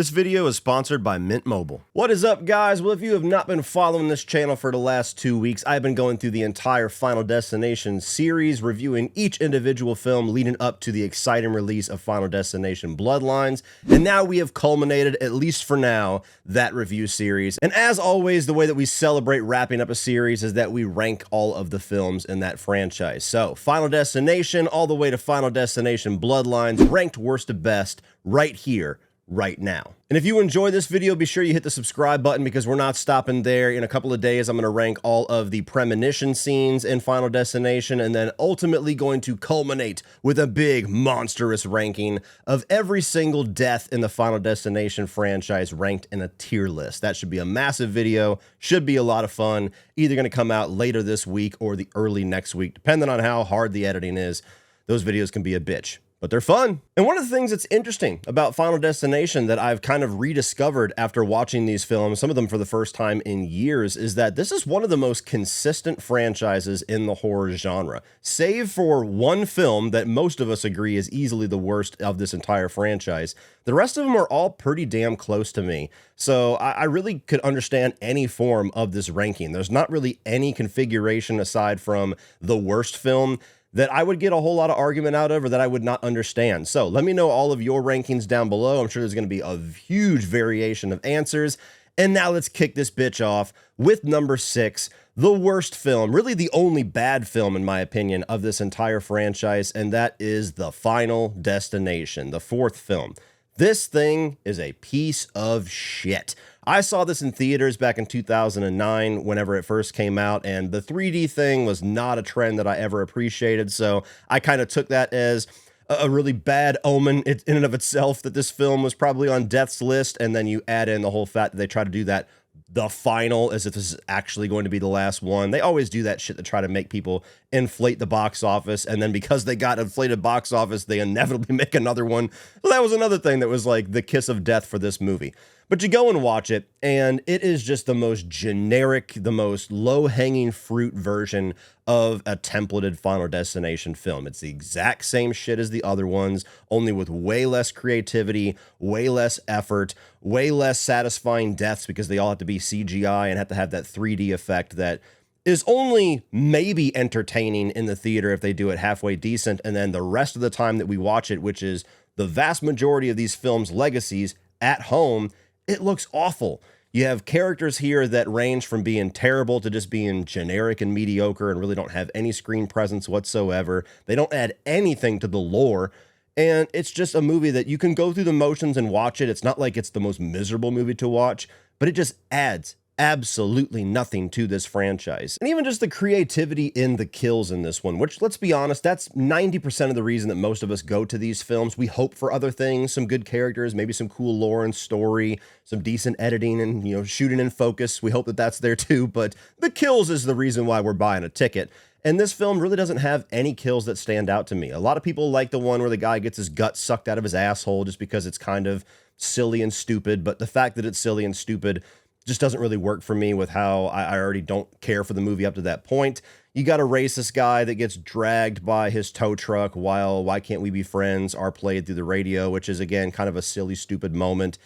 This video is sponsored by Mint Mobile. What is up, guys? Well, if you have not been following this channel for the last 2 weeks, I've been going through the entire Final Destination series, reviewing each individual film leading up to the exciting release of Final Destination Bloodlines, and now we have culminated, at least for now, that review series. And as always, the way that we celebrate wrapping up a series is that we rank all of the films in that franchise. So, Final Destination all the way to Final Destination Bloodlines, ranked worst to best, right here, right now. And if you enjoy this video, be sure you hit the subscribe button because we're not stopping there. In a couple of days, I'm going to rank all of the premonition scenes in Final Destination, and then ultimately going to culminate with a big, monstrous ranking of every single death in the Final Destination franchise ranked in a tier list. That should be a massive video, should be a lot of fun, either going to come out later this week or the early next week, depending on how hard the editing is. Those videos can be a bitch, but they're fun. And one of the things that's interesting about Final Destination that I've kind of rediscovered after watching these films, some of them for the first time in years, is that this is one of the most consistent franchises in the horror genre. Save for one film that most of us agree is easily the worst of this entire franchise, the rest of them are all pretty damn close to me. So I really could understand any form of this ranking. There's not really any configuration aside from the worst film that I would get a whole lot of argument out of or that I would not understand. So let me know all of your rankings down below. I'm sure there's going to be a huge variation of answers. And now let's kick this bitch off with number 6, the worst film, really the only bad film in my opinion of this entire franchise, and that is The Final Destination, the 4th film. This thing is a piece of shit. I saw this in theaters back in 2009 whenever it first came out, and the 3D thing was not a trend that I ever appreciated, so I kind of took that as a really bad omen in and of itself, that this film was probably on death's list, and then you add in the whole fact that they try to do that the final as if this is actually going to be the last one. They always do that shit to try to make people inflate the box office, and then because they got inflated box office, they inevitably make another one. So that was another thing that was like the kiss of death for this movie. But you go and watch it, and it is just the most generic, the most low-hanging fruit version of a templated Final Destination film. It's the exact same shit as the other ones, only with way less creativity, way less effort, way less satisfying deaths because they all have to be CGI and have to have that 3D effect that is only maybe entertaining in the theater if they do it halfway decent, and then the rest of the time that we watch it, which is the vast majority of these films' legacies, at home, it looks awful. You have characters here that range from being terrible to just being generic and mediocre and really don't have any screen presence whatsoever. They don't add anything to the lore. And it's just a movie that you can go through the motions and watch it. It's not like it's the most miserable movie to watch, but it just adds absolutely nothing to this franchise. And even just the creativity in the kills in this one, which, let's be honest, that's 90% of the reason that most of us go to these films. We hope for other things, some good characters, maybe some cool lore and story, some decent editing and, you know, shooting in focus. We hope that that's there too, but the kills is the reason why we're buying a ticket. And this film really doesn't have any kills that stand out to me. A lot of people like the one where the guy gets his gut sucked out of his asshole just because it's kind of silly and stupid, but the fact that it's silly and stupid just doesn't really work for me with how I already don't care for the movie up to that point. You got a racist guy that gets dragged by his tow truck while Why Can't We Be Friends are played through the radio, which is, again, kind of a silly, stupid moment.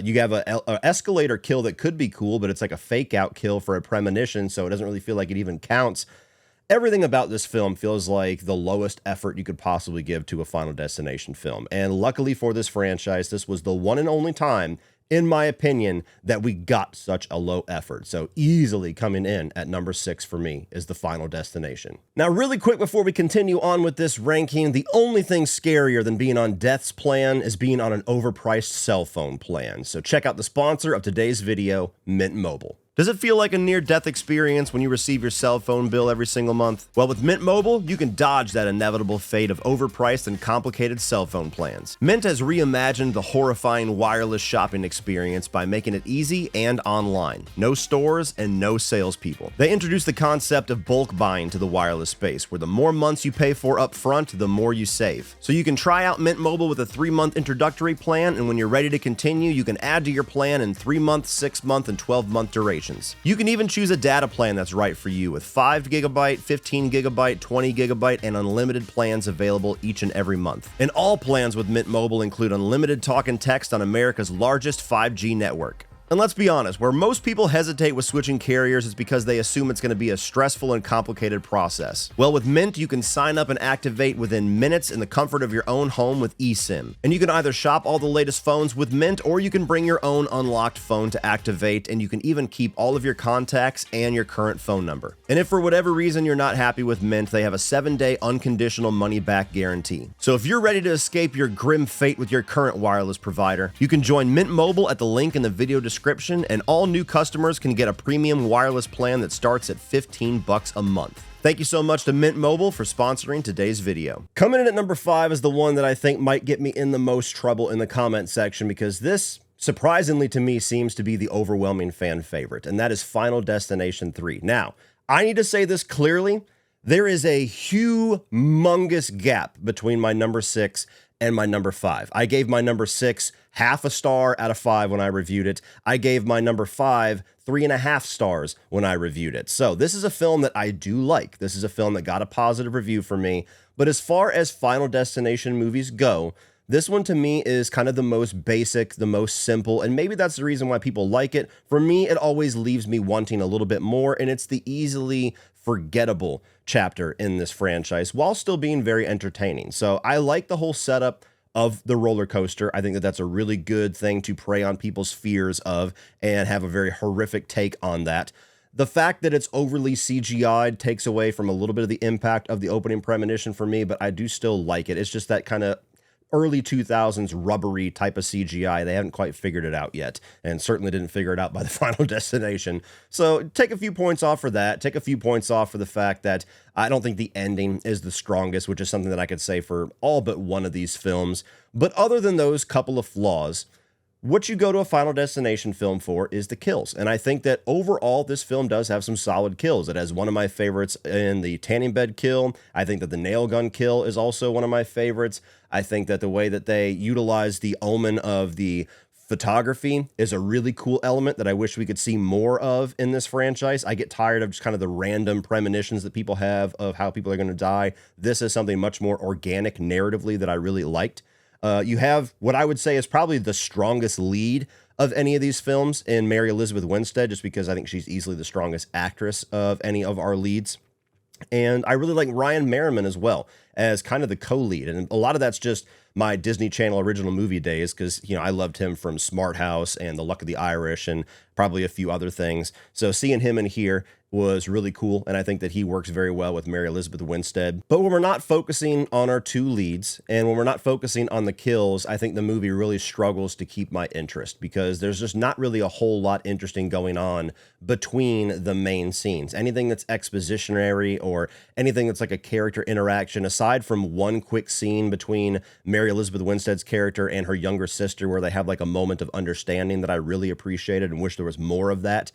You have a escalator kill that could be cool, but it's like a fake out kill for a premonition, so it doesn't really feel like it even counts. Everything about this film feels like the lowest effort you could possibly give to a Final Destination film. And luckily for this franchise, this was the one and only time, in my opinion, that we got such a low effort. So easily coming in at number 6 for me is The Final Destination. Now, really quick before we continue on with this ranking, the only thing scarier than being on death's plan is being on an overpriced cell phone plan. So check out the sponsor of today's video, Mint Mobile. Does it feel like a near-death experience when you receive your cell phone bill every single month? Well, with Mint Mobile, you can dodge that inevitable fate of overpriced and complicated cell phone plans. Mint has reimagined the horrifying wireless shopping experience by making it easy and online. No stores and no salespeople. They introduced the concept of bulk buying to the wireless space, where the more months you pay for up front, the more you save. So you can try out Mint Mobile with a 3-month introductory plan, and when you're ready to continue, you can add to your plan in 3-month, 6-month, and 12-month duration. options. You can even choose a data plan that's right for you with 5GB, 15GB, 20GB, and unlimited plans available each and every month. And all plans with Mint Mobile include unlimited talk and text on America's largest 5G network. And let's be honest, where most people hesitate with switching carriers is because they assume it's going to be a stressful and complicated process. Well, with Mint, you can sign up and activate within minutes in the comfort of your own home with eSIM. And you can either shop all the latest phones with Mint, or you can bring your own unlocked phone to activate, and you can even keep all of your contacts and your current phone number. And if for whatever reason you're not happy with Mint, they have a 7-day unconditional money-back guarantee. So if you're ready to escape your grim fate with your current wireless provider, you can join Mint Mobile at the link in the video description, and all new customers can get a premium wireless plan that starts at $15 a month. Thank you so much to Mint Mobile for sponsoring today's video. Coming in at number 5 is the one that I think might get me in the most trouble in the comment section, because this, surprisingly to me, seems to be the overwhelming fan favorite, and that is Final Destination 3. Now, I need to say this clearly. There is a humongous gap between my number 6 and my number 5. I gave my number 6 half a star out of 5 when I reviewed it. I gave my number 5 3.5 stars when I reviewed it. So this is a film that I do like. This is a film that got a positive review for me. But as far as Final Destination movies go, this one to me is kind of the most basic, the most simple, and maybe that's the reason why people like it. For me, it always leaves me wanting a little bit more, and it's the easily forgettable chapter in this franchise while still being very entertaining. So I like the whole setup of the roller coaster. I think that that's a really good thing to prey on people's fears of and have a very horrific take on that. The fact that it's overly CGI'd takes away from a little bit of the impact of the opening premonition for me, but I do still like it. It's just that kind of early 2000s rubbery type of CGI. They haven't quite figured it out yet, and certainly didn't figure it out by the Final Destination. So take a few points off for that. Take a few points off for the fact that I don't think the ending is the strongest, which is something that I could say for all but one of these films. But other than those couple of flaws, what you go to a Final Destination film for is the kills. And I think that overall, this film does have some solid kills. It has one of my favorites in the tanning bed kill. I think that the nail gun kill is also one of my favorites. I think that the way that they utilize the omen of the photography is a really cool element that I wish we could see more of in this franchise. I get tired of just kind of the random premonitions that people have of how people are going to die. This is something much more organic narratively that I really liked. You have what I would say is probably the strongest lead of any of these films in Mary Elizabeth Winstead, just because I think she's easily the strongest actress of any of our leads. And I really like Ryan Merriman as well as kind of the co-lead. And a lot of that's just my Disney Channel original movie days, because, you know, I loved him from Smart House and The Luck of the Irish and probably a few other things. So seeing him in here was really cool, and I think that he works very well with Mary Elizabeth Winstead. But when we're not focusing on our two leads, and when we're not focusing on the kills, I think the movie really struggles to keep my interest, because there's just not really a whole lot interesting going on between the main scenes. Anything that's expositionary or anything that's like a character interaction, aside from one quick scene between Mary Elizabeth Winstead's character and her younger sister, where they have like a moment of understanding that I really appreciated and wish there was more of that.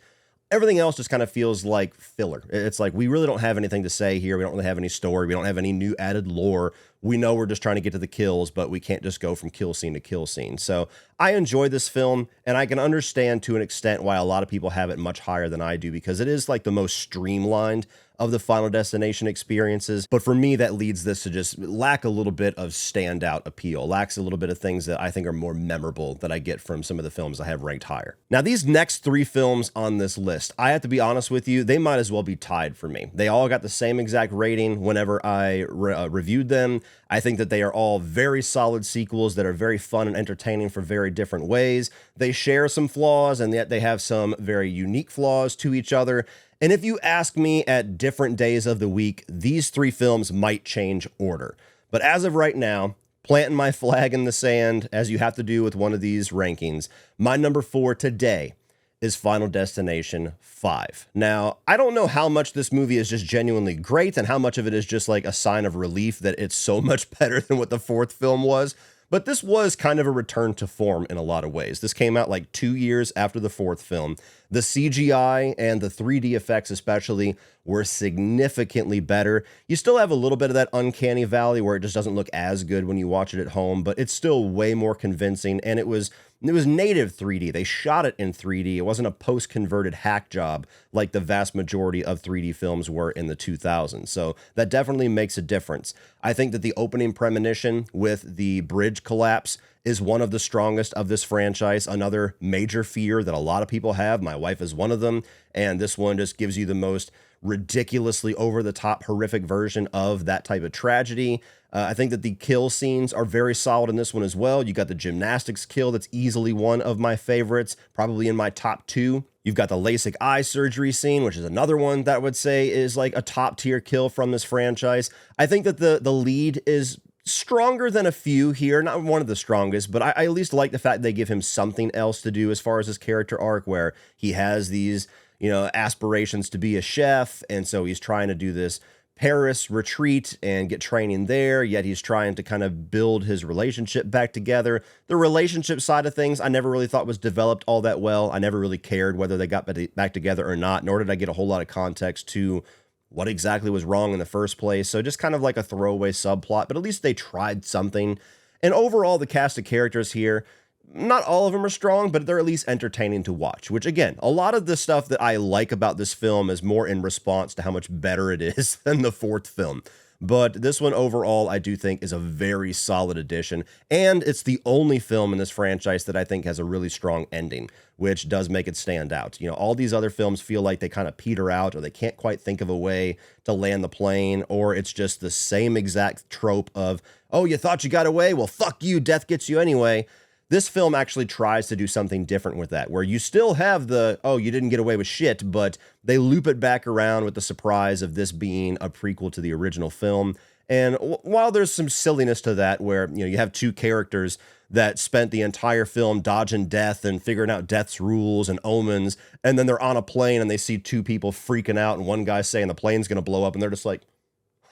Everything else just kind of feels like filler. It's like, we really don't have anything to say here. We don't really have any story. We don't have any new added lore. We know we're just trying to get to the kills, but we can't just go from kill scene to kill scene. So I enjoy this film, and I can understand to an extent why a lot of people have it much higher than I do, because it is like the most streamlined of the Final Destination experiences. But for me, that leads this to just lack a little bit of standout appeal, lacks a little bit of things that I think are more memorable that I get from some of the films I have ranked higher. Now, these next three films on this list, I have to be honest with you, they might as well be tied for me. They all got the same exact rating whenever I reviewed them. I think that they are all very solid sequels that are very fun and entertaining for very different ways. They share some flaws, and yet they have some very unique flaws to each other. And if you ask me at different days of the week, these three films might change order. But as of right now, planting my flag in the sand, as you have to do with one of these rankings, my number 4 today is Final Destination 5. Now, I don't know how much this movie is just genuinely great and how much of it is just like a sign of relief that it's so much better than what the fourth film was. But this was kind of a return to form in a lot of ways. This came out like 2 years after the fourth film. The CGI and the 3D effects especially were significantly better. You still have a little bit of that uncanny valley where it just doesn't look as good when you watch it at home, but it's still way more convincing, and it was It was native 3D. They shot it in 3D. It wasn't a post-converted hack job like the vast majority of 3D films were in the 2000s. So that definitely makes a difference. I think that the opening premonition with the bridge collapse is one of the strongest of this franchise. Another major fear that a lot of people have. My wife is one of them. And this one just gives you the most ridiculously over-the-top horrific version of that type of tragedy. I think that the kill scenes are very solid in this one as well. You got the gymnastics kill that's easily one of my favorites, probably in my top 2. You've got the LASIK eye surgery scene, which is another one that I would say is like a top tier kill from this franchise. I think that the lead is stronger than a few here, not one of the strongest, but I at least like the fact they give him something else to do as far as his character arc, where he has these, aspirations to be a chef, and so he's trying to do this Paris retreat and get training there, yet he's trying to kind of build his relationship back together. The relationship side of things I never really thought was developed all that well. I never really cared whether they got back together or not, nor did I get a whole lot of context to what exactly was wrong in the first place. So just kind of like a throwaway subplot, but at least they tried something. And overall, the cast of characters here, not all of them are strong, but they're at least entertaining to watch, which again, a lot of the stuff that I like about this film is more in response to how much better it is than the fourth film. But this one overall, I do think is a very solid addition. And it's the only film in this franchise that I think has a really strong ending, which does make it stand out. All these other films feel like they kind of peter out, or they can't quite think of a way to land the plane, or it's just the same exact trope of, oh, you thought you got away? Well, fuck you, death gets you anyway. This film actually tries to do something different with that, where you still have the, oh, you didn't get away with shit, but they loop it back around with the surprise of this being a prequel to the original film. And while there's some silliness to that, where, you have two characters that spent the entire film dodging death and figuring out death's rules and omens, and then they're on a plane and they see two people freaking out, and one guy's saying the plane's going to blow up, and they're just like,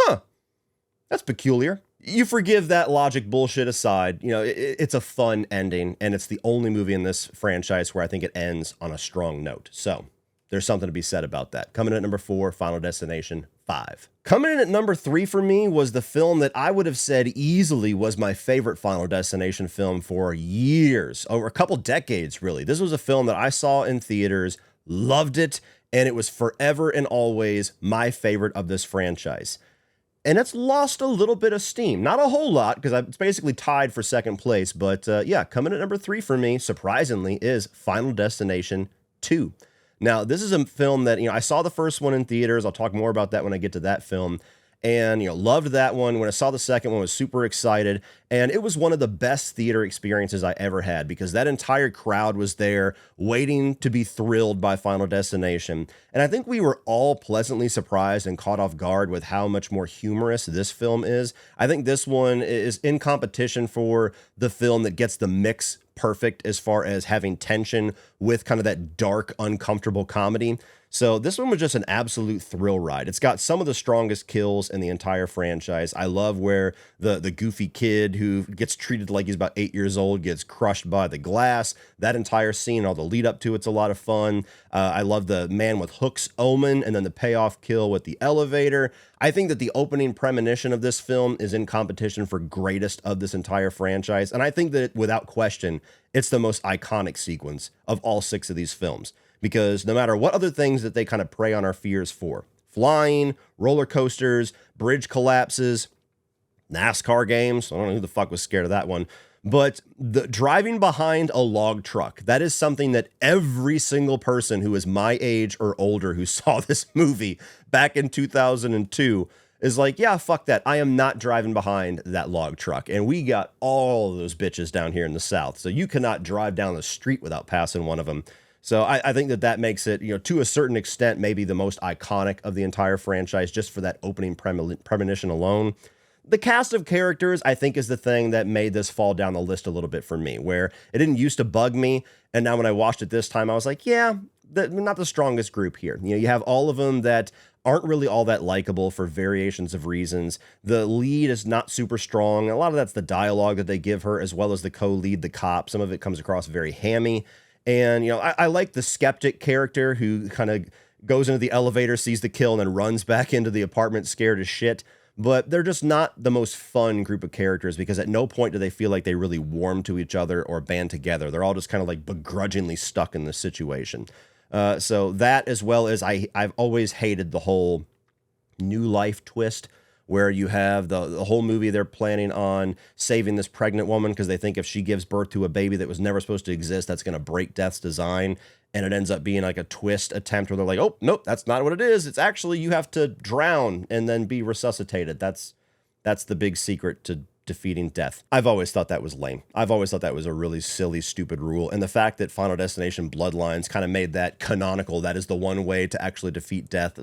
huh, that's peculiar. You forgive that logic bullshit aside, it's a fun ending, and it's the only movie in this franchise where I think it ends on a strong note. So there's something to be said about that. Coming in at number 4, Final Destination 5. Coming in at number 3 for me was the film that I would have said easily was my favorite Final Destination film for years, over a couple decades, really. This was a film that I saw in theaters, loved it, and it was forever and always my favorite of this franchise. And it's lost a little bit of steam. Not a whole lot, because it's basically tied for second place. But yeah, coming at number 3 for me, surprisingly, is Final Destination 2. Now, this is a film that, I saw the first one in theaters. I'll talk more about that when I get to that film. And, loved that one. When I saw the second one, was super excited. And it was one of the best theater experiences I ever had, because that entire crowd was there waiting to be thrilled by Final Destination. And I think we were all pleasantly surprised and caught off guard with how much more humorous this film is. I think this one is in competition for the film that gets the mix perfect as far as having tension with kind of that dark, uncomfortable comedy. So this one was just an absolute thrill ride. It's got some of the strongest kills in the entire franchise. I love where the goofy kid who gets treated like he's about 8 years old gets crushed by the glass. That entire scene, all the lead up to it's a lot of fun. I love the man with hooks omen, and then the payoff kill with the elevator. I think that the opening premonition of this film is in competition for greatest of this entire franchise. And I think that without question, it's the most iconic sequence of all 6 of these films. Because no matter what other things that they kind of prey on our fears for, flying, roller coasters, bridge collapses, NASCAR games, I don't know who the fuck was scared of that one, but the driving behind a log truck, that is something that every single person who is my age or older who saw this movie back in 2002 is like, yeah, fuck that. I am not driving behind that log truck. And we got all of those bitches down here in the South. So you cannot drive down the street without passing one of them. So I think that makes it, to a certain extent, maybe the most iconic of the entire franchise, just for that opening premonition alone. The cast of characters, I think, is the thing that made this fall down the list a little bit for me, where it didn't used to bug me. And now when I watched it this time, I was like, yeah, not the strongest group here. You have all of them that aren't really all that likable for variations of reasons. The lead is not super strong. A lot of that's the dialogue that they give her, as well as the co-lead, the cop. Some of it comes across very hammy. And, I like the skeptic character who kind of goes into the elevator, sees the kill, and then runs back into the apartment scared as shit. but they're just not the most fun group of characters because at no point do they feel like they really warm to each other or band together. They're all just kind of like begrudgingly stuck in this situation. So that, as well as I've always hated the whole new life twist where you have the whole movie they're planning on saving this pregnant woman because they think if she gives birth to a baby that was never supposed to exist, that's going to break death's design. And it ends up being like a twist attempt where they're like, oh, nope, that's not what it is. It's actually you have to drown and then be resuscitated. That's the big secret to defeating death. I've always thought that was lame. I've always thought that was a really silly, stupid rule. And the fact that Final Destination Bloodlines kind of made that canonical, that is the one way to actually defeat death.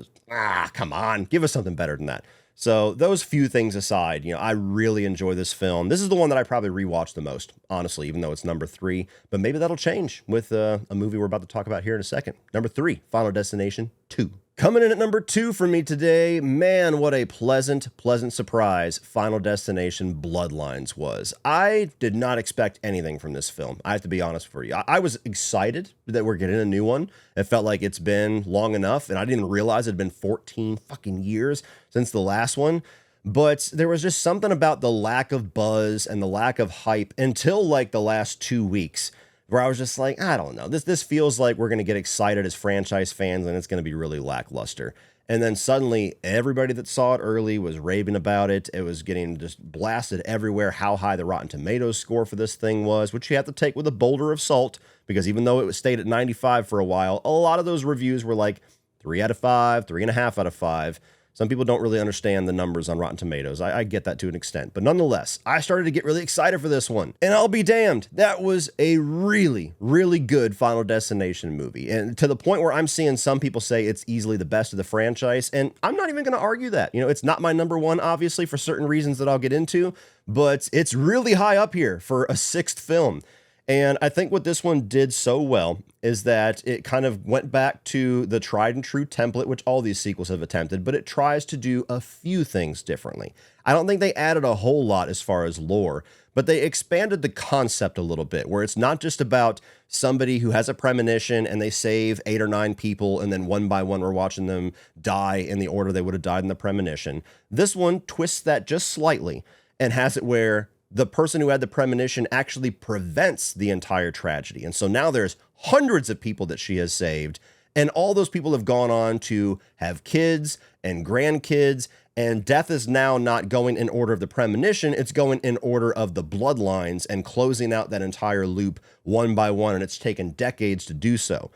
Come on, give us something better than that. So those few things aside, I really enjoy this film. This is the one that I probably rewatched the most, honestly, even though it's number 3. But maybe that'll change with a movie we're about to talk about here in a second. Number 3, Final Destination 2. Coming in at number 2 for me today, man, what a pleasant surprise Final Destination Bloodlines was. I did not expect anything from this film. I have to be honest for you. I was excited that we're getting a new one. It felt like it's been long enough, and I didn't realize it had been 14 fucking years since the last one. But there was just something about the lack of buzz and the lack of hype until like the last 2 weeks, where I was just like, I don't know. This feels like we're going to get excited as franchise fans, and it's going to be really lackluster. And then suddenly, everybody that saw it early was raving about it. It was getting just blasted everywhere how high the Rotten Tomatoes score for this thing was, which you have to take with a boulder of salt, because even though it stayed at 95 for a while, a lot of those reviews were like 3 out of 5, 3.5 out of 5. Some people don't really understand the numbers on Rotten Tomatoes. I get that to an extent. But nonetheless, I started to get really excited for this one. And I'll be damned, that was a really, really good Final Destination movie. And to the point where I'm seeing some people say it's easily the best of the franchise. And I'm not even going to argue that. It's not my number 1, obviously, for certain reasons that I'll get into. But it's really high up here for a 6th film. And I think what this one did so well is that it kind of went back to the tried and true template, which all these sequels have attempted, but it tries to do a few things differently. I don't think they added a whole lot as far as lore, but they expanded the concept a little bit, where it's not just about somebody who has a premonition and they save 8 or 9 people, and then one by one we're watching them die in the order they would have died in the premonition. This one twists that just slightly and has it where the person who had the premonition actually prevents the entire tragedy. And so now there's hundreds of people that she has saved, and all those people have gone on to have kids and grandkids, and death is now not going in order of the premonition, it's going in order of the bloodlines and closing out that entire loop one by one, and it's taken decades to do so.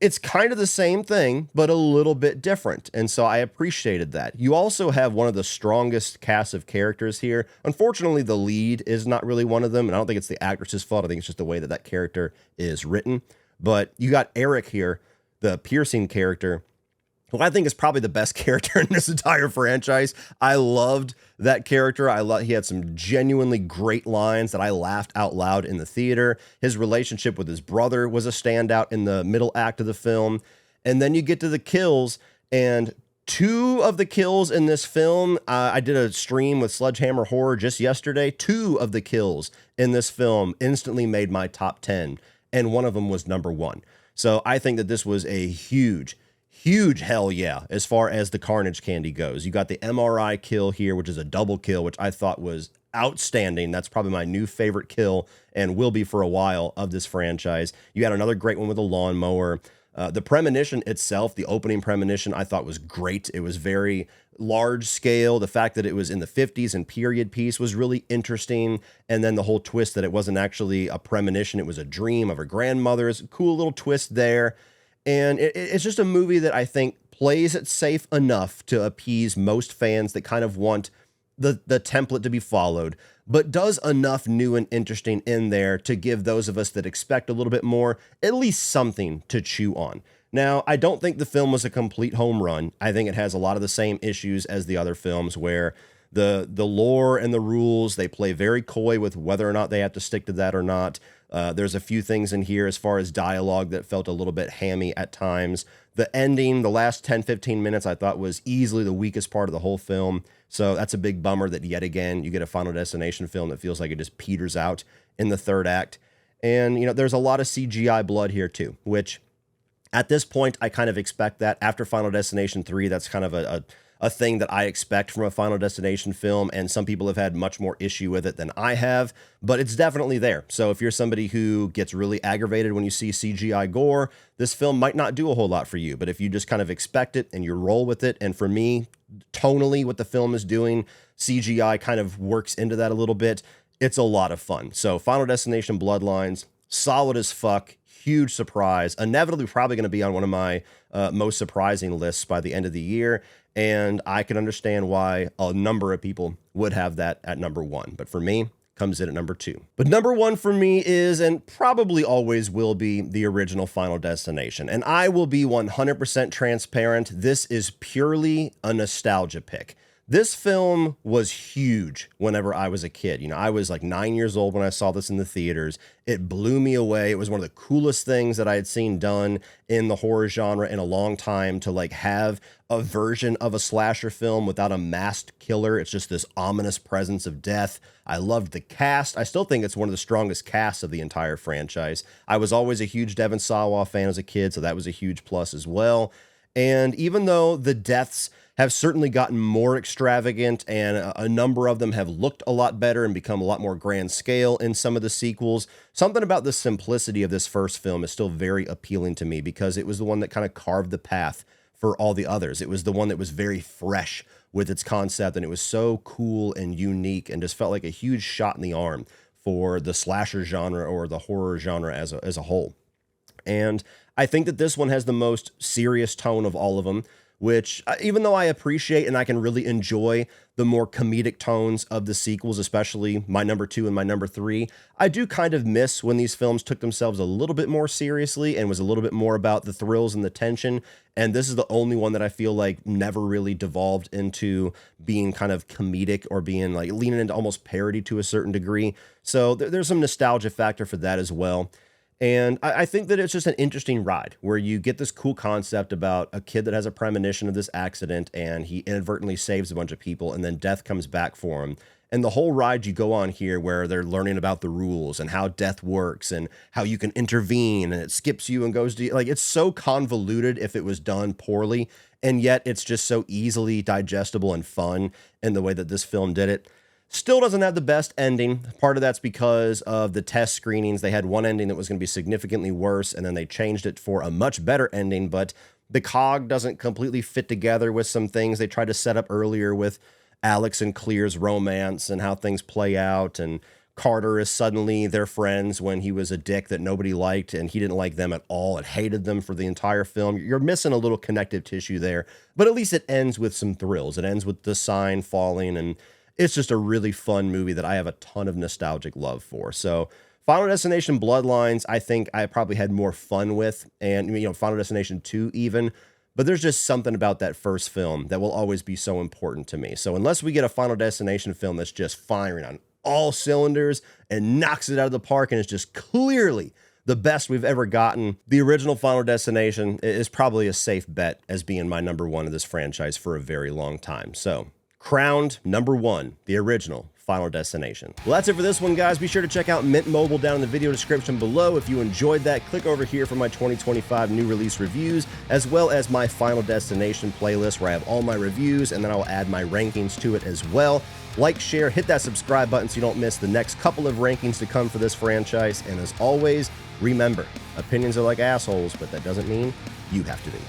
It's kind of the same thing, but a little bit different, and so I appreciated that. You also have one of the strongest casts of characters here. Unfortunately, the lead is not really one of them, and I don't think it's the actress's fault. I think it's just the way that that character is written. But you got Eric here, the piercing character, who I think is probably the best character in this entire franchise. I loved that character. He had some genuinely great lines that I laughed out loud in the theater. His relationship with his brother was a standout in the middle act of the film. And then you get to the kills, and 2 of the kills in this film, I did a stream with Sledgehammer Horror just yesterday. 2 of the kills in this film instantly made my top 10, and one of them was number 1. So I think that this was a huge hell yeah as far as the carnage candy goes. You got the MRI kill here, which is a double kill, which I thought was outstanding. That's probably my new favorite kill and will be for a while of this franchise. You had another great one with a lawnmower. The premonition itself, the opening premonition, I thought was great. It was very large scale. The fact that it was in the 50s and period piece was really interesting. And then the whole twist that it wasn't actually a premonition, it was a dream of her grandmother's. Cool little twist there. And it's just a movie that I think plays it safe enough to appease most fans that kind of want the template to be followed, but does enough new and interesting in there to give those of us that expect a little bit more at least something to chew on. Now, I don't think the film was a complete home run. I think it has a lot of the same issues as the other films, where the lore and the rules, they play very coy with whether or not they have to stick to that or not. There's a few things in here as far as dialogue that felt a little bit hammy at times. The ending, the last 10-15 minutes, I thought was easily the weakest part of the whole film. So that's a big bummer that yet again, you get a Final Destination film that feels like it just peters out in the 3rd act. And, there's a lot of CGI blood here too, which at this point, I kind of expect that. After Final Destination 3, that's kind of a a thing that I expect from a Final Destination film, and some people have had much more issue with it than I have, but it's definitely there. So if you're somebody who gets really aggravated when you see CGI gore, this film might not do a whole lot for you, but if you just kind of expect it and you roll with it, and for me, tonally, what the film is doing, CGI kind of works into that a little bit, it's a lot of fun. So Final Destination Bloodlines, solid as fuck, huge surprise, inevitably probably going to be on one of my most surprising lists by the end of the year, and I can understand why a number of people would have that at number 1, but for me, comes in at number 2. But number 1 for me is, and probably always will be, the original Final Destination, and I will be 100% transparent, this is purely a nostalgia pick. This film was huge whenever I was a kid. You know, I was like 9 years old when I saw this in the theaters. It blew me away. It was one of the coolest things that I had seen done in the horror genre in a long time, to like have a version of a slasher film without a masked killer. It's just this ominous presence of death. I loved the cast. I still think it's one of the strongest casts of the entire franchise. I was always a huge Devon Sawa fan as a kid, so that was a huge plus as well. And even though the deaths have certainly gotten more extravagant, and a number of them have looked a lot better and become a lot more grand scale in some of the sequels, something about the simplicity of this first film is still very appealing to me, because it was the one that kind of carved the path for all the others. It was the one that was very fresh with its concept, and it was so cool and unique, and just felt like a huge shot in the arm for the slasher genre or the horror genre as a whole. And I think that this one has the most serious tone of all of them, which, even though I appreciate and I can really enjoy the more comedic tones of the sequels, especially my number 2 and my number 3, I do kind of miss when these films took themselves a little bit more seriously and was a little bit more about the thrills and the tension. And this is the only one that I feel like never really devolved into being kind of comedic or being like leaning into almost parody to a certain degree. So there's some nostalgia factor for that as well. And I think that it's just an interesting ride where you get this cool concept about a kid that has a premonition of this accident, and he inadvertently saves a bunch of people, and then death comes back for him. And the whole ride you go on here, where they're learning about the rules and how death works and how you can intervene, and it skips you and goes to, like, it's so convoluted if it was done poorly, and yet it's just so easily digestible and fun in the way that this film did it. Still doesn't have the best ending. Part of that's because of the test screenings. They had one ending that was going to be significantly worse, and then they changed it for a much better ending, but the cog doesn't completely fit together with some things they tried to set up earlier with Alex and Clear's romance and how things play out, and Carter is suddenly their friends when he was a dick that nobody liked, and he didn't like them at all and hated them for the entire film. You're missing a little connective tissue there, but at least it ends with some thrills. It ends with the sign falling, and it's just a really fun movie that I have a ton of nostalgic love for. So Final Destination Bloodlines, I think I probably had more fun with, and, you know, Final Destination 2 even, but there's just something about that first film that will always be so important to me. So unless we get a Final Destination film that's just firing on all cylinders and knocks it out of the park and is just clearly the best we've ever gotten, the original Final Destination is probably a safe bet as being my number 1 of this franchise for a very long time. So crowned number 1, the original Final Destination. Well, that's it for this one, guys. Be sure to check out Mint Mobile down in the video description below. If you enjoyed that, click over here for my 2025 new release reviews, as well as my Final Destination playlist, where I have all my reviews, and then I'll add my rankings to it as well. Like, share, hit that subscribe button so you don't miss the next couple of rankings to come for this franchise. And as always, remember, opinions are like assholes, but that doesn't mean you have to be.